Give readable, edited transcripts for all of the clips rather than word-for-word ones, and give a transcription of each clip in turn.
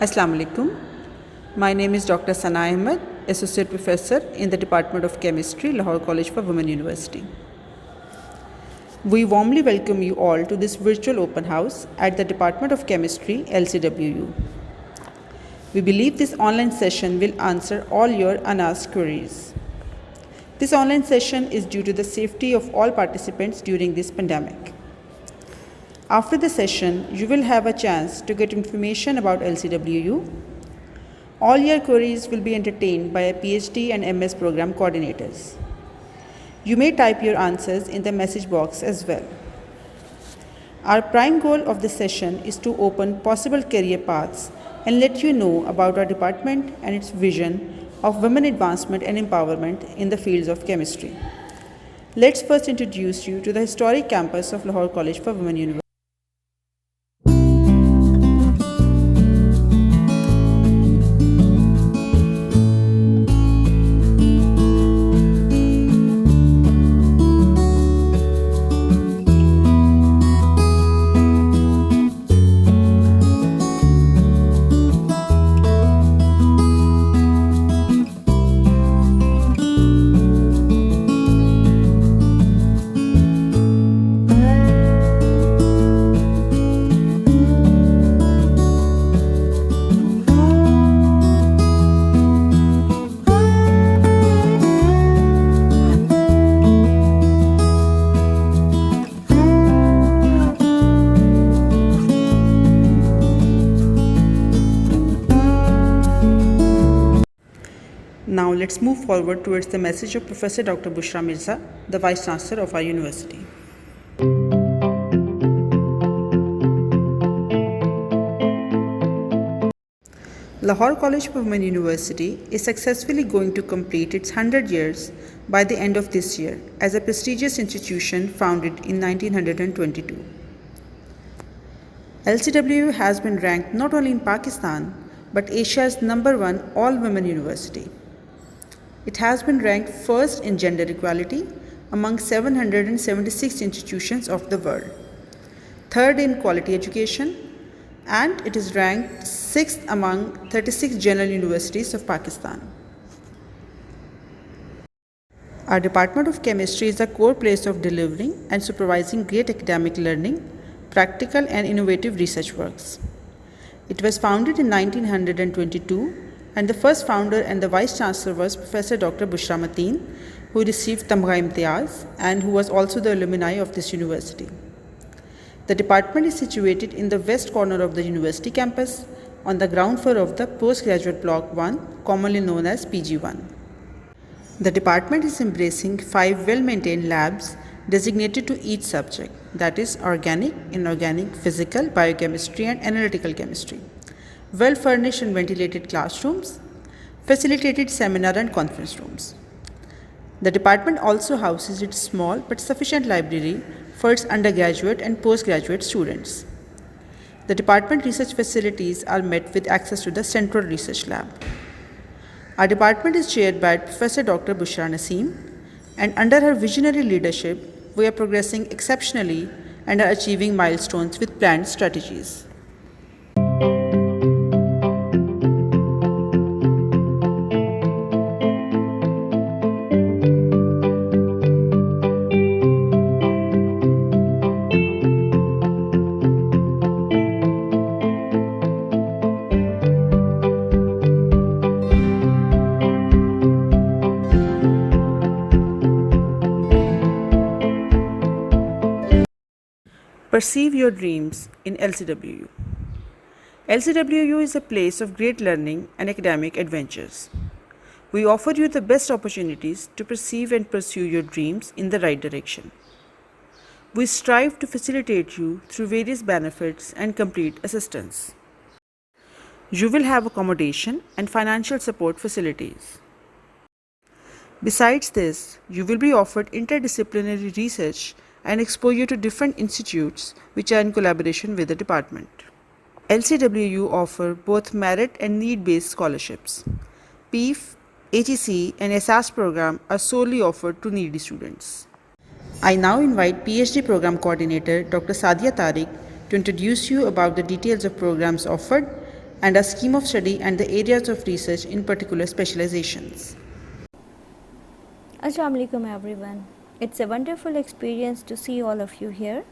Assalamu alaikum. My name is Dr. Sana Ahmed, Associate Professor in the Department of Chemistry, Lahore College for Women University. We warmly welcome you all to this virtual open house at the Department of Chemistry, LCWU. We believe this online session will answer all your unasked queries. This online session is due to the safety of all participants during this pandemic. After the session, you will have a chance to get information about LCWU. All your queries will be entertained by a PhD and MS program coordinators. You may type your answers in the message box as well. Our prime goal of this session is to open possible career paths and let you know about our department and its vision of women advancement and empowerment in the fields of chemistry. Let's first introduce you to the historic campus of Lahore College for Women University. Now let's move forward towards the message of Professor Dr. Bushra Mirza, the Vice Chancellor of our university. Lahore College for Women University is successfully going to complete its 100 years by the end of this year as a prestigious institution founded in 1922. LCWU has been ranked not only in Pakistan but Asia's #1 all-women university. It has been ranked first in gender equality among 776 institutions of the world, third in quality education, and it is ranked 6th among 36 general universities of Pakistan. Our Department of Chemistry is a core place of delivering and supervising great academic learning, practical and innovative research works. It was founded in 1922, and the first founder and the Vice Chancellor was Professor Dr. Bushra Mateen, who received Tamgha Imtiaz and who was also the alumni of this university. The department is situated in the west corner of the university campus on the ground floor of the postgraduate block 1, commonly known as PG1. The department is embracing 5 well-maintained labs designated to each subject, that is organic, inorganic, physical, biochemistry and analytical chemistry. Well-furnished and ventilated classrooms, facilitated seminar and conference rooms. The department also houses its small but sufficient library for its undergraduate and postgraduate students. The department research facilities are met with access to the Central Research Lab. Our department is chaired by Professor Dr. Bushra Naseem, and under her visionary leadership, we are progressing exceptionally and are achieving milestones with planned strategies. Perceive your dreams in LCWU. LCWU is a place of great learning and academic adventures. We offer you the best opportunities to perceive and pursue your dreams in the right direction. We strive to facilitate you through various benefits and complete assistance. You will have accommodation and financial support facilities. Besides this, you will be offered interdisciplinary research and exposure to different institutes which are in collaboration with the department. LCWU offer both merit and need-based scholarships. PEEF, HEC and SAS program are solely offered to needy students. I now invite PhD Program Coordinator Dr. Sadia Tariq to introduce you about the details of programs offered and a scheme of study and the areas of research in particular specializations. Assalamu alaikum everyone. It's a wonderful experience to see all of you here.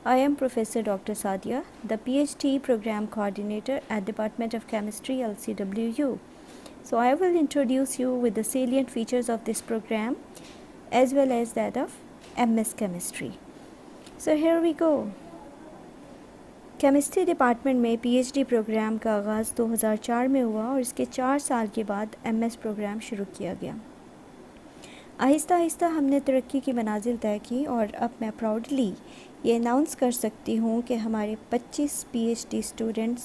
I am Professor Dr. Sadia, the PhD Program Coordinator at Department of Chemistry, LCWU. So I will introduce you with the salient features of this program as well as that of MS Chemistry. So here we go. Chemistry department में PhD programme का आगाज़ 2004 में हुआ और इसके 4 साल के बाद एमएस प्रोग्राम शुरू किया गया। आहिस्ता आहिस्ता हमने तरक्की की मनाजिल तय की और अब मैं प्राउडली ये अनाउंस कर सकती हूँ कि हमारे 25 पीएचडी स्टूडेंट्स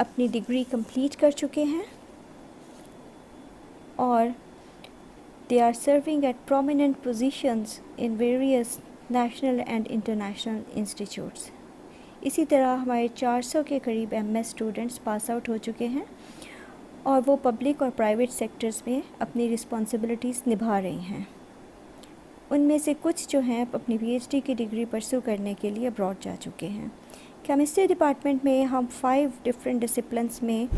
अपनी डिग्री कंप्लीट कर चुके हैं और they are serving at prominent positions in various national and international institutes. इसी तरह हमारे 400 के करीब एमएस स्टूडेंट्स पास आउट हो चुके हैं और वो पब्लिक और प्राइवेट सेक्टर्स में अपनी रिस्पॉन्सिबिलिटीज़ निभा रही हैं। उनमें से कुछ जो हैं अपनी पीएचडी की डिग्री परस्यू करने के लिए अब्रॉड जा चुके हैं। केमिस्ट्री डिपार्टमेंट में हम 5 डिफरेंट डिसिप्लिन्स में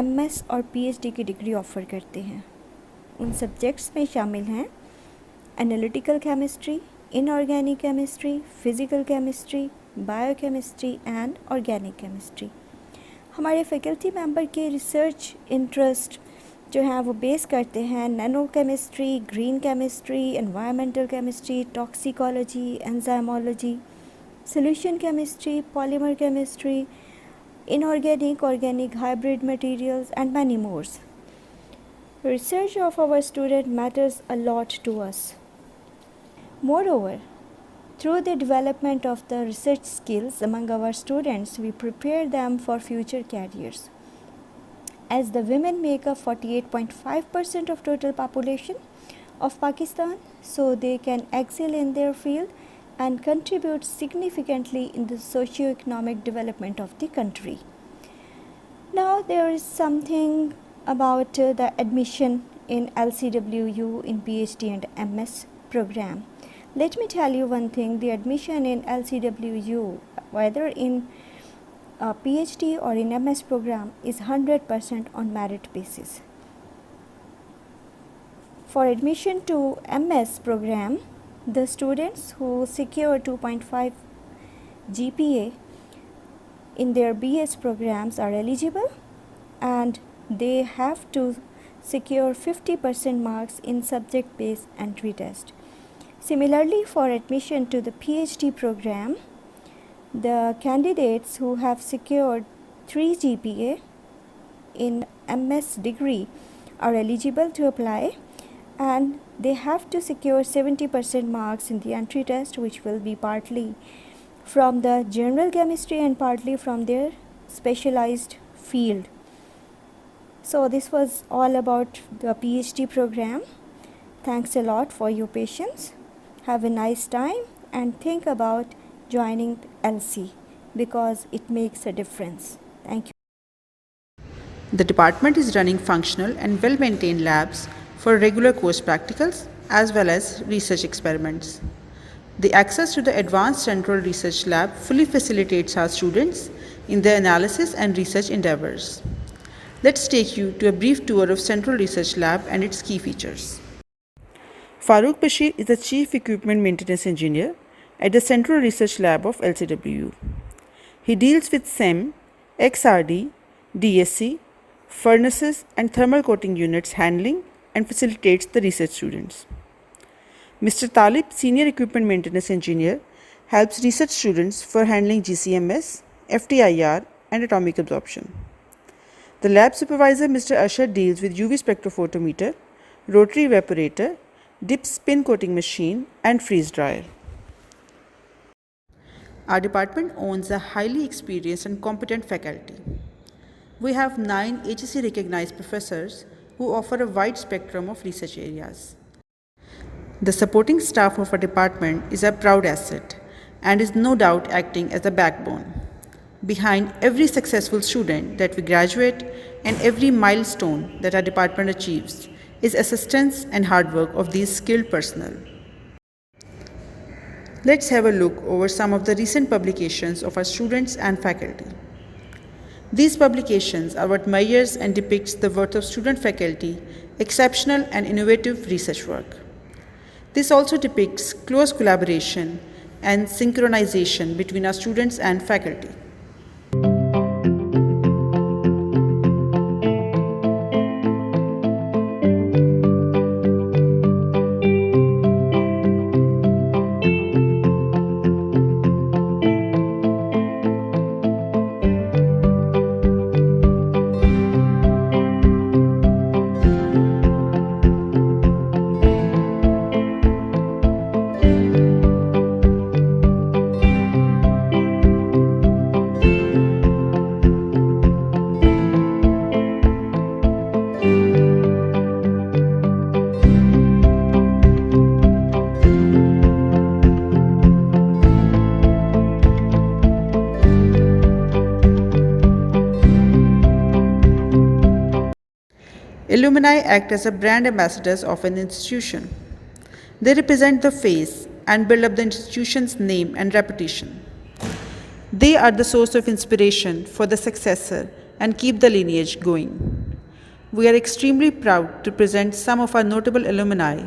एमएस और पीएचडी की डिग्री ऑफ़र करते हैं। उन सब्जेक्ट्स में शामिल हैं analytical chemistry, inorganic chemistry, physical chemistry, biochemistry and organic chemistry. हमारे फैकल्टी मेंबर के रिसर्च इंटरेस्ट जो हैं वो बेस करते हैं nano chemistry, green chemistry, environmental chemistry, toxicology, enzymology, solution chemistry, polymer chemistry, inorganic, organic, hybrid materials and many more. Research of our student matters a lot to us. Moreover, through the development of the research skills among our students, we prepare them for future careers. As the women make up 48.5% of total population of Pakistan, so they can excel in their field and contribute significantly in the socio-economic development of the country. Now there is something about the admission in LCWU in PhD and MS program. Let me tell you one thing, the admission in LCWU, whether in a PhD or in MS program, is 100% on merit basis. For admission to MS program, the students who secure 2.5 GPA in their BS programs are eligible and they have to secure 50% marks in subject-based entry test. Similarly, for admission to the PhD program, the candidates who have secured 3 GPA in MS degree are eligible to apply and they have to secure 70% marks in the entry test, which will be partly from the general chemistry and partly from their specialized field. So this was all about the PhD program. Thanks a lot for your patience. Have a nice time and think about joining LC because it makes a difference. Thank you. The department is running functional and well-maintained labs for regular course practicals as well as research experiments. The access to the Advanced Central Research Lab fully facilitates our students in their analysis and research endeavors. Let's take you to a brief tour of Central Research Lab and its key features. Farooq Bashir is the Chief Equipment Maintenance Engineer at the Central Research Lab of LCWU. He deals with SEM, XRD, DSC, furnaces and thermal coating units handling and facilitates the research students. Mr. Talib, Senior Equipment Maintenance Engineer, helps research students for handling GCMS, FTIR and atomic absorption. The lab supervisor, Mr. Asher, deals with UV spectrophotometer, rotary evaporator, dip spin coating machine and freeze dryer. Our department owns a highly experienced and competent faculty. We have 9 HEC recognized professors who offer a wide spectrum of research areas. The supporting staff of our department is a proud asset and is no doubt acting as the backbone. Behind every successful student that we graduate and every milestone that our department achieves is assistance and hard work of these skilled personnel. Let's have a look over some of the recent publications of our students and faculty. These publications are what measures and depicts the worth of student-faculty, exceptional and innovative research work. This also depicts close collaboration and synchronization between our students and faculty. Alumni act as a brand ambassadors of an institution. They represent the face and build up the institution's name and reputation. They are the source of inspiration for the successor and keep the lineage going. We are extremely proud to present some of our notable alumni,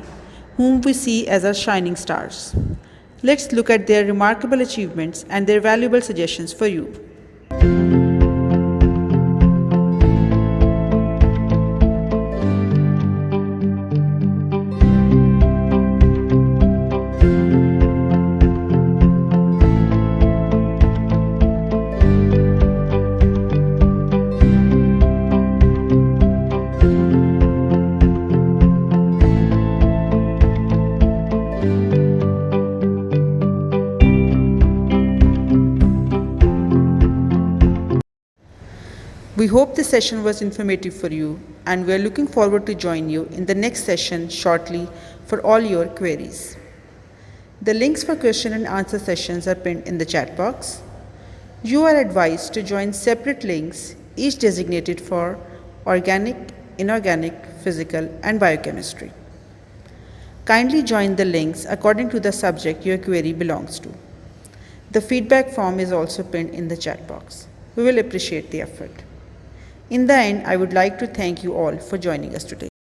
whom we see as our shining stars. Let's look at their remarkable achievements and their valuable suggestions for you. We hope this session was informative for you, and we are looking forward to join you in the next session shortly for all your queries. The links for question and answer sessions are pinned in the chat box. You are advised to join separate links, each designated for organic, inorganic, physical, and biochemistry. Kindly join the links according to the subject your query belongs to. The feedback form is also pinned in the chat box. We will appreciate the effort. In the end, I would like to thank you all for joining us today.